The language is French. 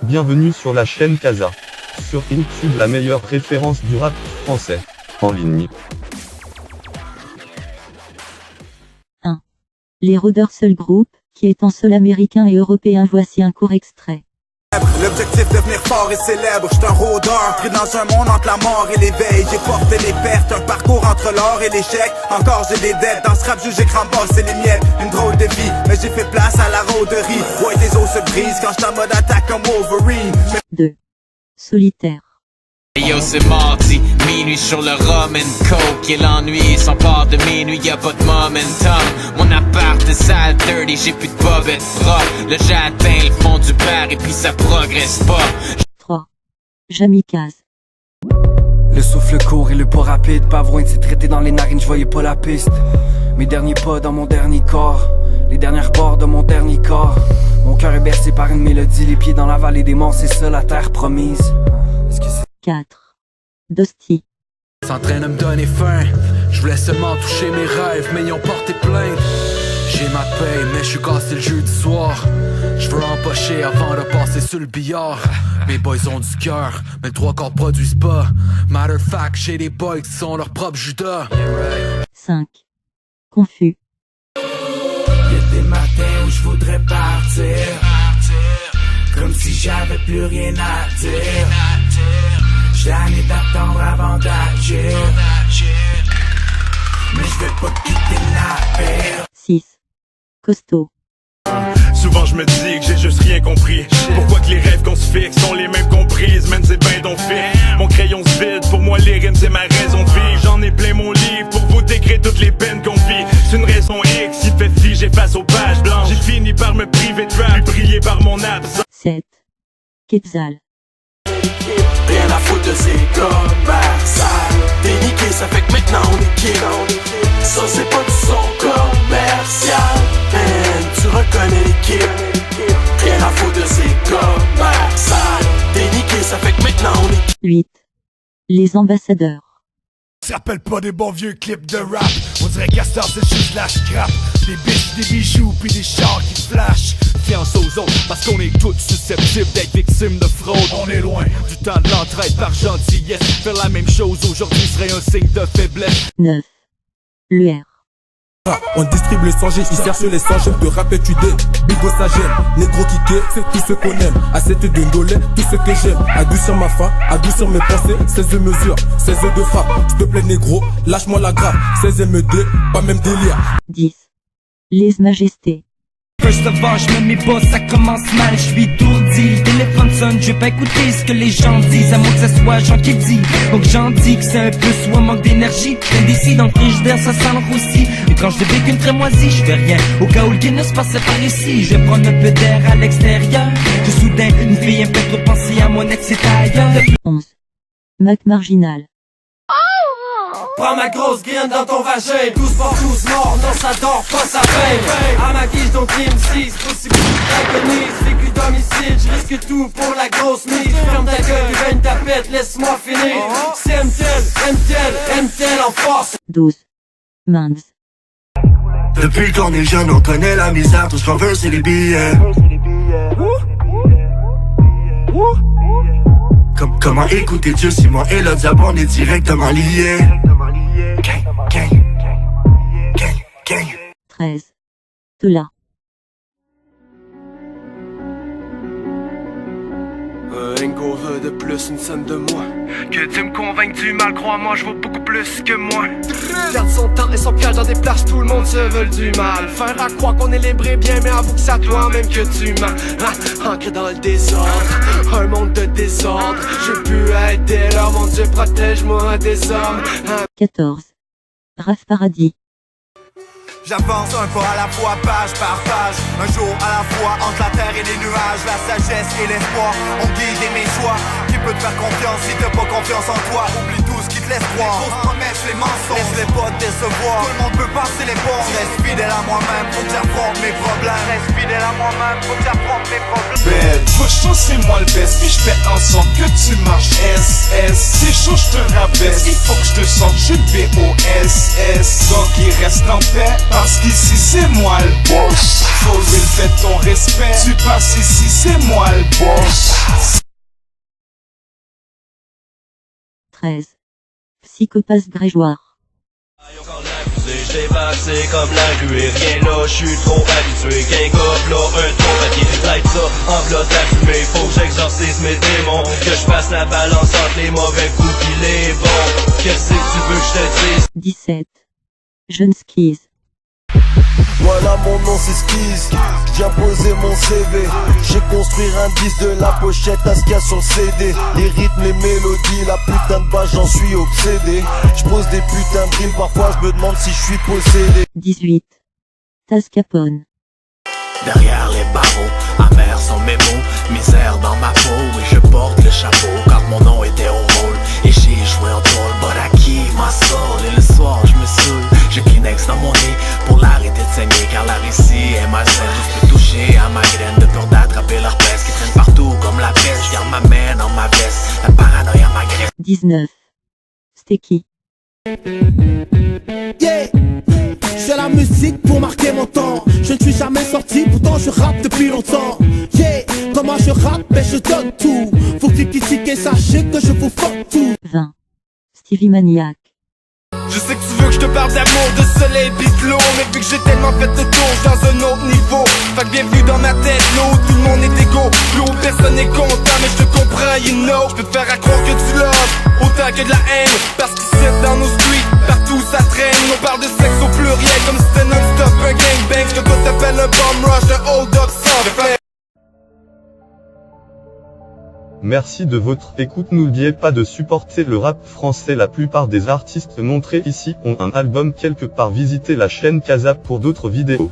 Bienvenue sur la chaîne Casa. Sur YouTube, la meilleure référence du rap français en ligne. 1. Les Rôdeurs Soul Group, qui est en sol américain et européen. Voici un court extrait. L'objectif devenir fort et célèbre, j'suis un rôdeur, pris dans un monde entre la mort et l'éveil. J'ai porté les pertes, un parcours entre l'or et l'échec. Encore j'ai des dettes, dans ce rap jugé crambosse c'est les miettes. Une drôle de vie, mais j'ai fait place à la rôderie. Ouais, tes os se brisent quand j'suis en mode attaque comme Wolverine. 2. Solitaire. Yo c'est mardi, minuit sur le rum and coke. Et l'ennui s'empare de minuit, y'a pas de momentum. Mon appart est sale, dirty, j'ai plus de bobettes propres. Le jet atteint le fond du bar et puis ça progresse pas. 3. Jamikaze. Le souffle court et le pas rapide, Pavroin s'est traité dans les narines, je voyais pas la piste. Mes derniers pas dans mon dernier corps, les dernières bords de mon dernier corps. Mon cœur est bercé par une mélodie, les pieds dans la vallée des morts, c'est ça la terre promise. Est-ce que c'est 4. Dosti. S'entraîne à me donner faim. Je voulais seulement toucher mes rêves, mais ils ont porté plainte. J'ai ma paye, mais je suis cassé le jeudi soir. Je veux empocher avant de passer sur le billard. Mes boys ont du cœur, mais le 3/4 produisent pas. Matter of fact, j'ai des boys qui sont leur propre Judas. 5. Confus. Y'a des matins où je voudrais partir, comme si j'avais plus rien à dire. J't'année d'attendre avant d'agir, mais je vais pas quitter la paire. 6. Costaud. Souvent je me dis que j'ai juste rien compris. Pourquoi que les rêves qu'on se fixe sont les mêmes comprises, même c'est ben donc fait. Mon crayon se vide, pour moi les rimes c'est ma raison de vivre. J'en ai plein mon livre pour vous décrire toutes les peines qu'on vit. C'est une raison X qui fait figer face aux pages blanches. J'ai fini par me priver de rap, puis briller par mon absence. 7. Quetzal. Rien à foutre de ces commerciales. T'es niqué, ça fait que maintenant on est quitte. Ça c'est pas du son commercial, man, tu reconnais l'équipe. Rien à foutre de ces commerciales. T'es niqué, ça fait que maintenant on est quitte. 8. Les ambassadeurs. Ça rappelle pas des bons vieux clips de rap. On dirait Castor c'est juste la scrap. Des bitches, des bijoux, puis des chars qui flashent. Confiance aux autres, parce qu'on est tous susceptibles d'être victimes de fraude. On est loin Du temps de l'entraide par gentillesse. Faire la même chose aujourd'hui serait un signe de faiblesse. 9. Luer. On distribue le sang, il cherche les sangs, j'aime te rappeler tu dé. Bigo ça gêne, négro kické, c'est tout ce qu'on aime. Assez de ndolé, tout ce que j'aime. Adoucir ma faim, adoucir mes pensées. 16 mesures, 16 de frappe. S'il te plaît négro, lâche-moi la grappe. 16 MD, pas même délire. 10. Les majestés. First of all, j'mets mes boss, ça commence mal, j'suis étourdi. Le téléphone sonne, je vais pas écouter ce que les gens disent, à moins que ça soit Jean qui dit. Donc j'en dis que c'est un peu soit manque d'énergie. Indécis dans le frigidaire, ça sent le roussi. Et quand je devais qu'une très moisie, je fais rien. Au cas où le Guinness passait par ici, je vais prendre un peu d'air à l'extérieur. Que soudain, une fille un peu trop pensée à mon ex et ailleurs. 11. Mac Marginal. Prends ma grosse graine dans ton vagin. Tous pour tous morts, non ça dort pas sa veille. À ma guise donc MC, c'est possible que t'agonisses. Vécu domicile, j'risque tout pour la grosse mise. Ferme ta gueule, il va une tapette, laisse-moi finir. C'est MTL en force. 12. Mans. Depuis qu'on est jeune, on connaît la misère. Tout ce qu'on veut c'est les billets. Comment écouter Dieu si moi et le diable on est directement liés. Gang. 13. Tela. Un hangover de plus, une scène de moi. Que tu me convainques du mal, crois-moi, je vaux beaucoup plus que moi. Perdre son temps et son piège dans des places, tout le monde se veut du mal. Faire à croire qu'on est libre et bien, mais avoue que c'est à toi-même que tu mens. Ancré dans le désordre, un monde de désordre. Je veux plus être dès lors, mon Dieu, protège-moi des hommes. 14. Raph Paradis. J'avance un pas à la fois, page par page. Un jour à la fois, entre la terre et les nuages. La sagesse et l'espoir ont guidé mes choix. Qui peut te faire confiance si t'as pas confiance en toi? Oublie tout ce qui te laisse croire. Les fausses promesses, les mensonges, laisse-les pas te décevoir. Tout le monde peut passer les ponts. Je reste fidèle à moi-même, faut que j'affronte mes problèmes. Reste fidèle à moi-même, faut que j'affronte mes problèmes. Cochon c'est moi le best, puis je fais en sorte que tu marches SS. C'est chaud, je te rabaisse, il faut que je te sorte, je suis le BOSS. Donc il reste en paix, parce qu'ici c'est moi le boss. Faut lui le fait ton respect, tu passes ici c'est moi le boss. 13. Psychopathe grégeoire. J'ai passé comme la rue et rien là, j'suis trop habitué. Qu'un gars là, un ton papier, light ça, en bloc la fumée. Faut que j'exorcise mes démons, que je passe la balance entre les mauvais coups pis les bons. Qu'est-ce que tu veux que je te dise? 17. Jeune skis. Voilà mon nom c'est Skis, viens poser mon CV. J'ai construit un disque de la pochette à ce qu'il y a sur le CD. Les rythmes, les mélodies, la putain de base j'en suis obsédé. J'pose des putains de rimes, parfois je me demande si je suis possédé. 18. Taz Capone. Derrière les barreaux, amers sont mes mots, misère dans ma peau. Et je porte le chapeau car mon nom était au rôle. Et j'ai joué un rôle, but I keep my soul. Et le soir je me saoule, j'ai Kleenex dans mon nez pour l'arrêter de saigner. Car la récit est malsaine, je peux toucher à ma graine de peur d'attraper leur peste qui traîne partout comme la peste. Garde ma main dans ma veste, la paranoïa m'agresse. 19. Stecky. Yeah. J'ai la musique pour marquer mon temps. Je ne suis jamais sorti, pourtant je rappe depuis longtemps. Yeah, comment je rappe, ben je donne tout. Faut que les critiquez, sachez que je vous fuck tout. 20. Stevie Maniac. Je sais que tu veux que je te parle d'amour, de soleil pis de l'eau. Mais vu que j'ai tellement fait le tour, dans un autre niveau. Fait que bienvenue dans ma tête, l'eau, tout le monde est égaux. L'eau, personne n'est content, mais je te comprends, you know. Je peux te faire à croire que tu loves, autant que de la haine. Parce qu'ici dans nos streets, partout ça traîne. On parle de sexe au pluriel, comme si c'était non-stop un gangbang. Ce que toi t'appelles un bomb rush, un hold-up sans fin. Merci de votre écoute, n'oubliez pas de supporter le rap français. La plupart des artistes montrés ici ont un album quelque part. Visitez la chaîne Kazap pour d'autres vidéos.